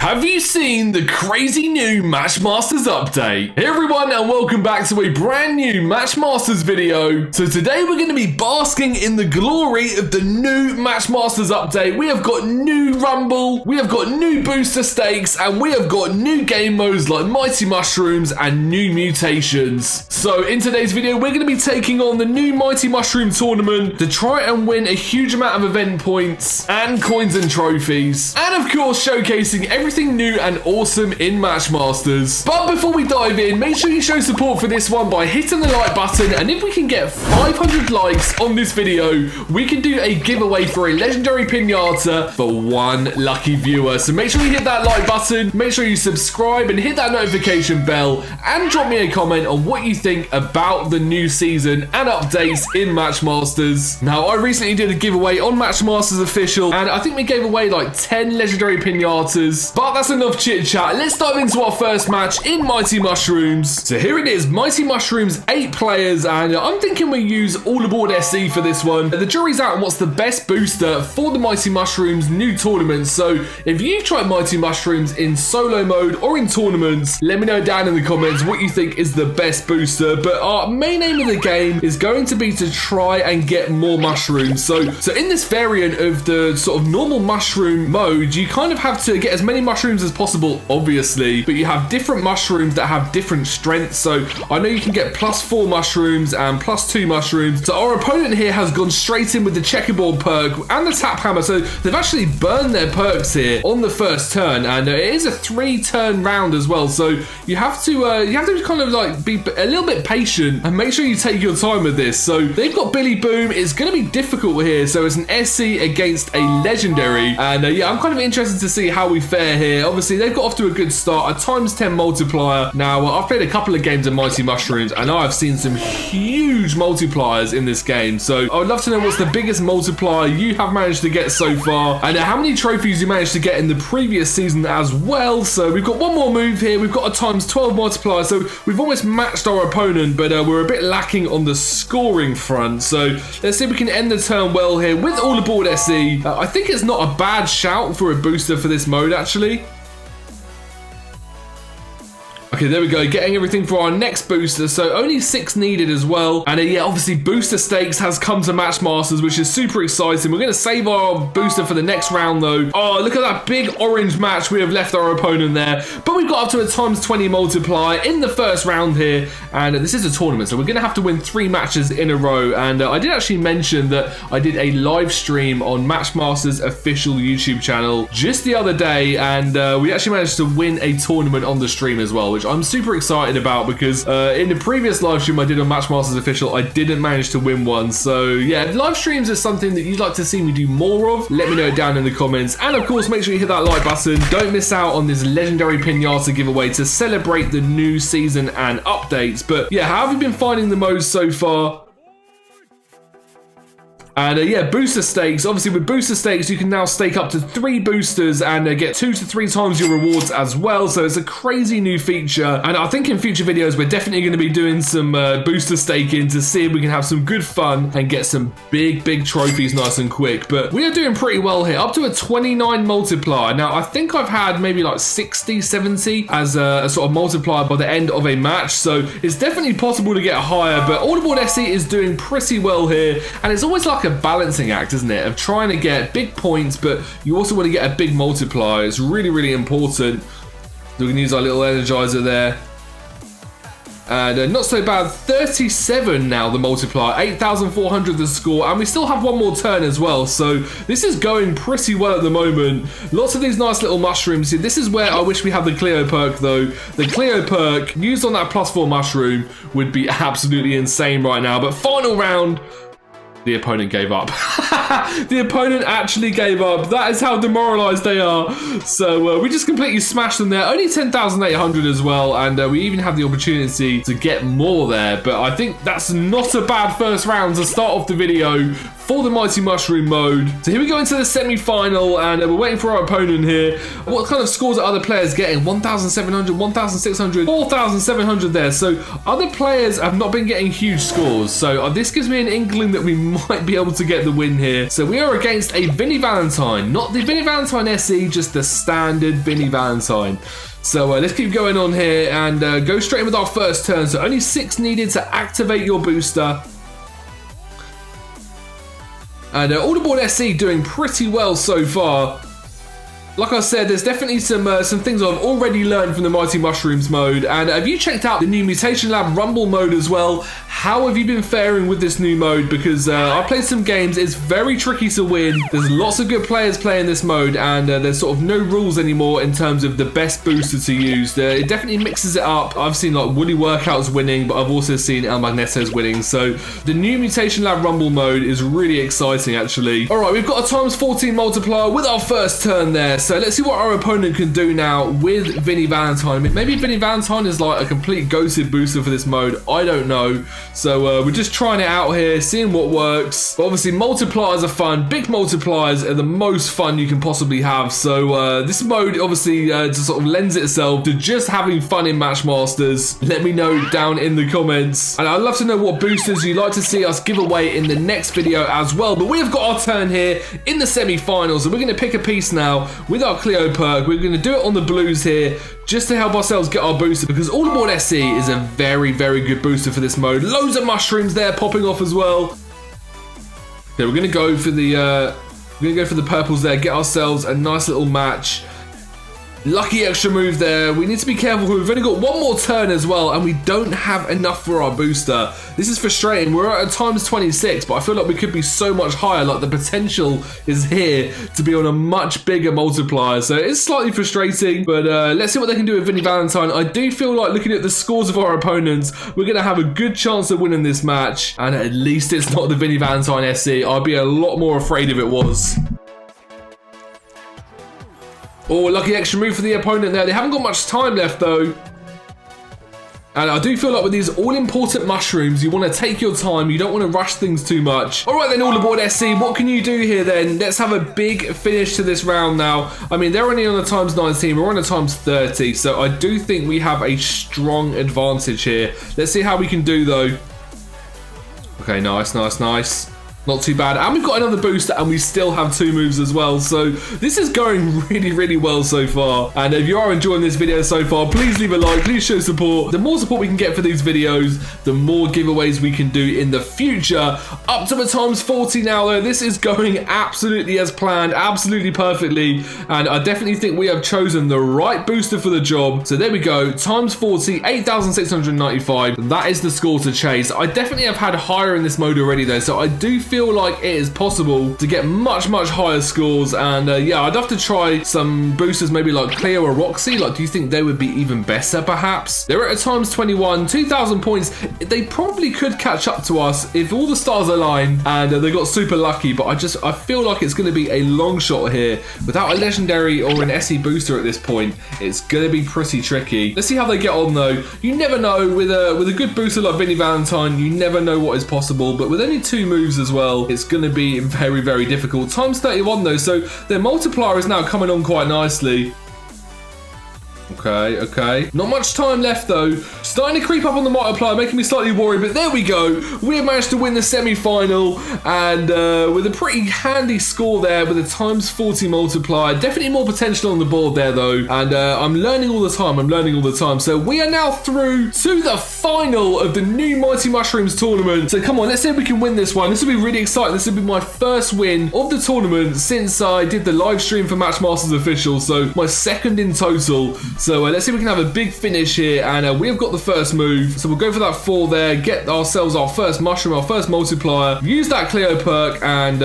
Have you seen the crazy new Matchmasters update? Hey everyone, and welcome back to a brand new Matchmasters video. So today we're going to be basking in the glory of the new Matchmasters update. We have got new Rumble, we have got new booster stakes, and we have got new game modes like Mighty Mushrooms and new mutations. So in today's video, we're going to be taking on the new Mighty Mushroom tournament to try and win a huge amount of event points and coins and trophies. And of course, showcasing everything new and awesome in Matchmasters. But before we dive in, make sure you show support for this one by hitting the like button, and if we can get 500 likes on this video, we can do a giveaway for a legendary Piñata for one lucky viewer. So make sure you hit that like button, make sure you subscribe and hit that notification bell, and drop me a comment on what you think about the new season and updates in Matchmasters. Now, I recently did a giveaway on Matchmasters Official, and I think we gave away like 10 legendary Piñatas. But that's enough chit chat. Let's dive into our first match in Mighty Mushrooms. So here it is, Mighty Mushrooms, 8 players, and I'm thinking we use All Aboard SE for this one. The jury's out on what's the best booster for the Mighty Mushrooms new tournament. So if you've tried Mighty Mushrooms in solo mode or in tournaments, let me know down in the comments what you think is the best booster. But our main aim of the game is going to be to try and get more mushrooms. So in this variant of the sort of normal mushroom mode, you kind of have to get as many mushrooms as possible, obviously, but you have different mushrooms that have different strengths. So I know you can get +4 mushrooms and +2 mushrooms. So our opponent here has gone straight in with the checkerboard perk and the tap hammer. So they've actually burned their perks here on the first turn, and it is a 3-turn round as well. So you have to kind of like be a little bit patient and make sure you take your time with this. So they've got Billy Boom. It's going to be difficult here. So it's an SC against a legendary, and yeah, I'm kind of interested to see how we fare here. Obviously, they've got off to a good start, a ×10 multiplier. Now, I've played a couple of games of Mighty Mushrooms, and I've seen some huge multipliers in this game. So I would love to know what's the biggest multiplier you have managed to get so far, and how many trophies you managed to get in the previous season as well. So we've got one more move here. We've got a ×12 multiplier. So we've almost matched our opponent, but we're a bit lacking on the scoring front. So let's see if we can end the turn well here with All Aboard SE. I think it's not a bad shout for a booster for this mode, actually. Okay, there we go, getting everything for our next booster, so only 6 needed as well. And yeah, obviously booster stakes has come to Matchmasters, which is super exciting. We're going to save our booster for the next round though. Oh, look at that big orange match we have left our opponent there. But we've got up to a ×20 multiplier in the first round here, and this is a tournament, so we're going to have to win 3 matches in a row. And I did actually mention that I did a live stream on Matchmasters Official YouTube channel just the other day, and we actually managed to win a tournament on the stream as well, which I'm super excited about, because in the previous live stream I did on Matchmasters Official, I didn't manage to win one. So yeah, live streams is something that you'd like to see me do more of. Let me know down in the comments, and of course make sure you hit that like button. Don't miss out on this legendary Piñata giveaway to celebrate the new season and updates. But yeah, how have you been finding the modes so far? And yeah, booster stakes. Obviously, with booster stakes, you can now stake up to 3 boosters and get 2 to 3 times your rewards as well. So it's a crazy new feature. And I think in future videos, we're definitely going to be doing some booster staking to see if we can have some good fun and get some big trophies nice and quick. But we are doing pretty well here, up to a 29 multiplier. Now, I think I've had maybe like 60, 70 as a sort of multiplier by the end of a match. So it's definitely possible to get higher. But All Aboard SE is doing pretty well here. And it's always like a balancing act, isn't it, of trying to get big points, but you also want to get a big multiplier. It's really important. So we can use our little energizer there, and not so bad, 37 now the multiplier, 8,400 the score, and we still have one more turn as well. So this is going pretty well at the moment. Lots of these nice little mushrooms here. This is where I wish we had the Cleo perk though. The Cleo perk used on that +4 mushroom would be absolutely insane right now. But final round, the opponent gave up. The opponent actually gave up. That is how demoralized they are. So we just completely smashed them there. Only 10,800 as well, and we even have the opportunity to get more there. But I think that's not a bad first round to start off the video for the Mighty Mushroom mode. So here we go into the semi-final, and we're waiting for our opponent here. What kind of scores are other players getting? 1,700, 1,600, 4,700 there. So other players have not been getting huge scores. So this gives me an inkling that we might be able to get the win here. So we are against a Vinny Valentine, not the Vinny Valentine SE, just the standard Vinny Valentine. So let's keep going on here and go straight in with our first turn. So only 6 needed to activate your booster. And Audible SE doing pretty well so far. Like I said, there's definitely some things I've already learned from the Mighty Mushrooms mode. And have you checked out the new Mutation Lab Rumble mode as well? How have you been faring with this new mode? Because I played some games, it's very tricky to win. There's lots of good players playing this mode, and there's sort of no rules anymore in terms of the best booster to use. It definitely mixes it up. I've seen like Woolly Workouts winning, but I've also seen El Magneto's winning. So the new Mutation Lab Rumble mode is really exciting actually. All right, we've got a times 14 multiplier with our first turn there. So let's see what our opponent can do now with Vinny Valentine. Maybe Vinny Valentine is like a complete ghosted booster for this mode. I don't know. So we're just trying it out here, seeing what works. But obviously multipliers are fun. Big multipliers are the most fun you can possibly have. So this mode obviously just sort of lends itself to just having fun in Matchmasters. Let me know down in the comments. And I'd love to know what boosters you'd like to see us give away in the next video as well. But we have got our turn here in the semi-finals. So we're going to pick a piece now with our Cleo perk. We're going to do it on the blues here just to help ourselves get our booster, because All Aboard SE is a very, very good booster for this mode. Loads of mushrooms there popping off as well. Okay, we're going to go for the purples there, get ourselves a nice little match. Lucky extra move there. We need to be careful. We've only got one more turn as well, and we don't have enough for our booster. This is frustrating. We're at a times 26, but I feel like we could be so much higher. Like the potential is here to be on a much bigger multiplier. So it's slightly frustrating, but let's see what they can do with Vinny Valentine. I do feel like looking at the scores of our opponents, we're going to have a good chance of winning this match. And at least it's not the Vinny Valentine SE. I'd be a lot more afraid if it was. Oh, lucky extra move for the opponent there. They haven't got much time left though. And I do feel like with these all-important mushrooms, you want to take your time. You don't want to rush things too much. All right then, All Aboard SC. What can you do here then? Let's have a big finish to this round now. I mean, they're only on the times 19. We're on the times 30. So I do think we have a strong advantage here. Let's see how we can do though. Okay, nice, nice, nice. Not too bad. And we've got another booster, and we still have 2 moves as well. So this is going really, really well so far. And if you are enjoying this video so far, please leave a like. Please show support. The more support we can get for these videos, the more giveaways we can do in the future. Up to the times 40 now, though. This is going absolutely as planned, absolutely perfectly. And I definitely think we have chosen the right booster for the job. So there we go. Times 40, 8,695. That is the score to chase. I definitely have had higher in this mode already, though. So I do feel like it is possible to get much higher scores, and yeah, I'd have to try some boosters, maybe like Cleo or Roxy. Like, do you think they would be even better perhaps? They're at a times 21, 2,000 points. They probably could catch up to us if all the stars align and they got super lucky, but I feel like it's going to be a long shot here. Without a legendary or an SE booster at this point, it's going to be pretty tricky. Let's see how they get on though. You never know with a good booster like Vinny Valentine, you never know what is possible, but with only 2 moves as well, it's going to be very, very difficult. Times 31 though, so their multiplier is now coming on quite nicely. Okay. Not much time left though. Starting to creep up on the multiplier, making me slightly worried, but there we go. We have managed to win the semi-final, and with a pretty handy score there with a times 40 multiplier. Definitely more potential on the board there though, and I'm learning all the time. So we are now through to the final of the new Mighty Mushrooms tournament. So come on, let's see if we can win this one. This will be really exciting. This will be my first win of the tournament since I did the live stream for Matchmasters Official, so my second in total. So let's see if we can have a big finish here, and we have got the first move. So we'll go for that 4 there, get ourselves our first mushroom, our first multiplier, use that Cleo perk, and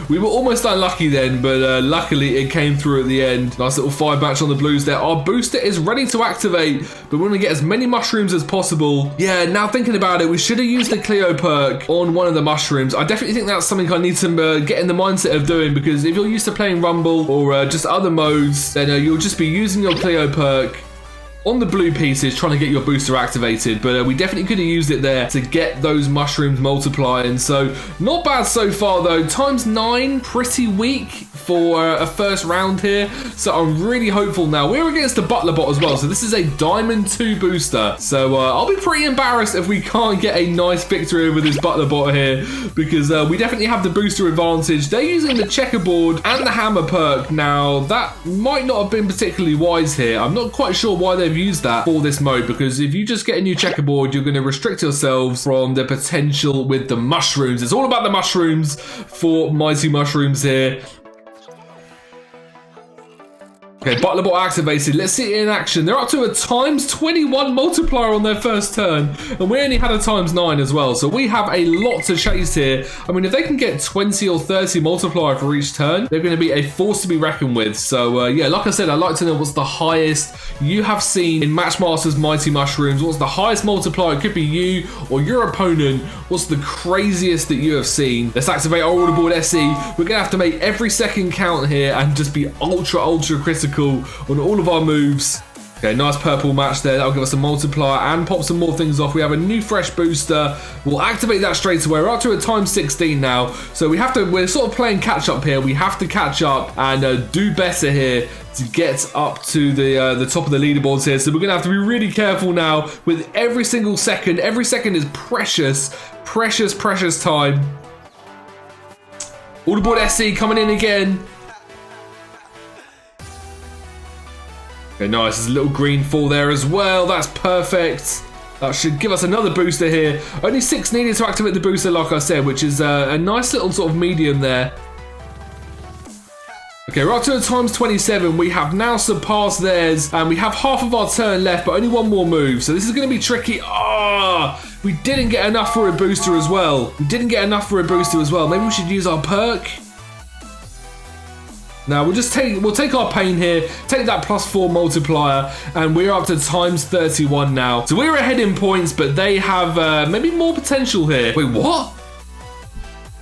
we were almost unlucky then, but luckily it came through at the end. Nice little 5 match on the blues there. Our booster is ready to activate, but we want to get as many mushrooms as possible. Yeah, now thinking about it, we should have used the Cleo perk on one of the mushrooms. I definitely think that's something I need to get in the mindset of doing, because if you're used to playing Rumble or just other modes, then you'll just be using your Cleo perk on the blue pieces trying to get your booster activated, but we definitely could have used it there to get those mushrooms multiplying. So not bad so far though. ×9, pretty weak for a first round here. So I'm really hopeful now. We're against the Butler bot as well. So this is a Diamond 2 booster. So I'll be pretty embarrassed if we can't get a nice victory over this Butler bot here, because we definitely have the booster advantage. They're using the checkerboard and the hammer perk. Now that might not have been particularly wise here. I'm not quite sure why they've used that for this mode, because if you just get a new checkerboard, you're going to restrict yourselves from the potential with the mushrooms. It's all about the mushrooms for Mighty Mushrooms here. Okay, Butler bot activated. Let's see it in action. They're up to a ×21 multiplier on their first turn, and we only had a ×9 as well. So we have a lot to chase here. I mean, if they can get 20 or 30 multiplier for each turn, they're going to be a force to be reckoned with. So yeah, like I said, I'd like to know what's the highest you have seen in Matchmasters Mighty Mushrooms. What's the highest multiplier? It could be you or your opponent. What's the craziest that you have seen? Let's activate our order board SE. We're going to have to make every second count here and just be ultra critical on all of our moves. Okay, nice purple match there. That'll give us a multiplier and pop some more things off. We have a new fresh booster. We'll activate that straight away. We're up to a ×16 now. So we're sort of playing catch up here. We have to catch up and do better here to get up to the top of the leaderboards here. So we're gonna have to be really careful now with every single second. Every second is precious time. Order board SC coming in again. Okay, nice. There's a little green fall there as well. That's perfect. That should give us another booster here. Only 6 needed to activate the booster, like I said, which is a nice little sort of medium there. Okay, we're up to a ×27. We have now surpassed theirs, and we have half of our turn left, but only one more move. So this is going to be tricky. We didn't get enough for a booster as well. Maybe we should use our perk. Now we'll take our pain here, take that +4 multiplier, and we're up to ×31 now. So we're ahead in points, but they have maybe more potential here. Wait, what?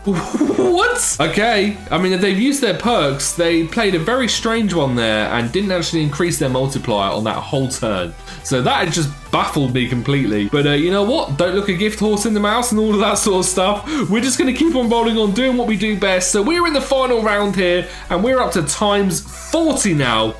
What? Okay, I mean, if they've used their perks, they played a very strange one there and didn't actually increase their multiplier on that whole turn. So that had just baffled me completely. But you know what? Don't look a gift horse in the mouth and all of that sort of stuff. We're just going to keep on rolling on, doing what we do best. So we're in the final round here, and we're up to ×40 now.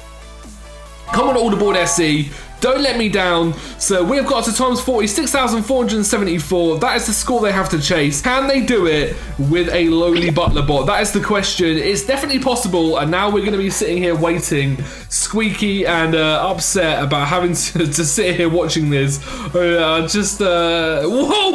Come on, order board SE. Don't let me down. So we've got to ×40, 6,474. That is the score they have to chase. Can they do it with a lowly Butler bot? That is the question. It's definitely possible, and now we're going to be sitting here waiting, squeaky and upset about having to sit here watching this. Whoa,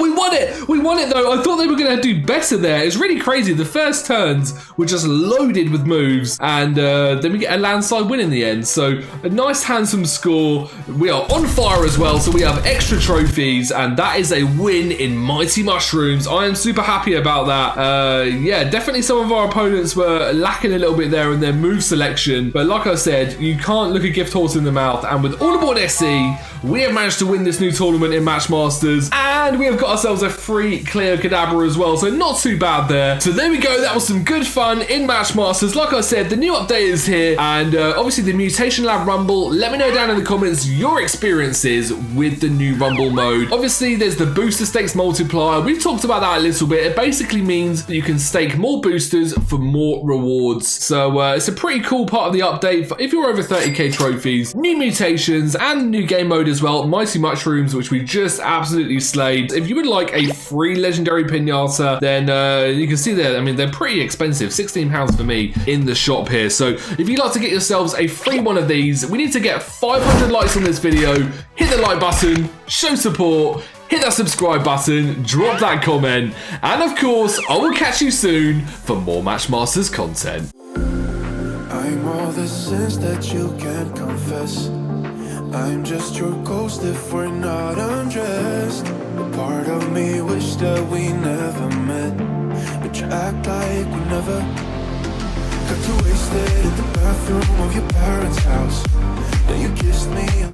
we won it! We won it though. I thought they were going to do better there. It's really crazy. The first turns were just loaded with moves, and then we get a landslide win in the end. So a nice handsome score. We are on fire as well, so we have extra trophies, and that is a win in Mighty Mushrooms. I am super happy about that. Yeah, definitely some of our opponents were lacking a little bit there in their move selection, but like I said, you can't look a gift horse in the mouth, and with all aboard SE, we have managed to win this new tournament in Matchmasters, and we have got ourselves a free clear Kadabra as well, so not too bad there. So there we go, that was some good fun in Matchmasters. Like I said, the new update is here, and obviously the Mutation Lab Rumble. Let me know down in the comments your experiences with the new Rumble mode. Obviously, there's the booster stakes multiplier. We've talked about that a little bit. It basically means that you can stake more boosters for more rewards. So it's a pretty cool part of the update for if you're over 30k trophies, new mutations, and new game mode as well, Mighty Mushrooms, which we just absolutely slayed. If you would like a free legendary Piñata, then you can see there, I mean, they're pretty expensive, £16 for me in the shop here. So if you'd like to get yourselves a free one of these, we need to get 500 likes on this video. Hit the like button, show support, hit that subscribe button, drop that comment, and of course, I will catch you soon for more Matchmasters content. I'm all the sins that you can't confess. I'm just your ghost if we're not undressed. A part of me wish that we never met, but you act like we never. Got too wasted in the bathroom of your parents' house. Then you kissed me.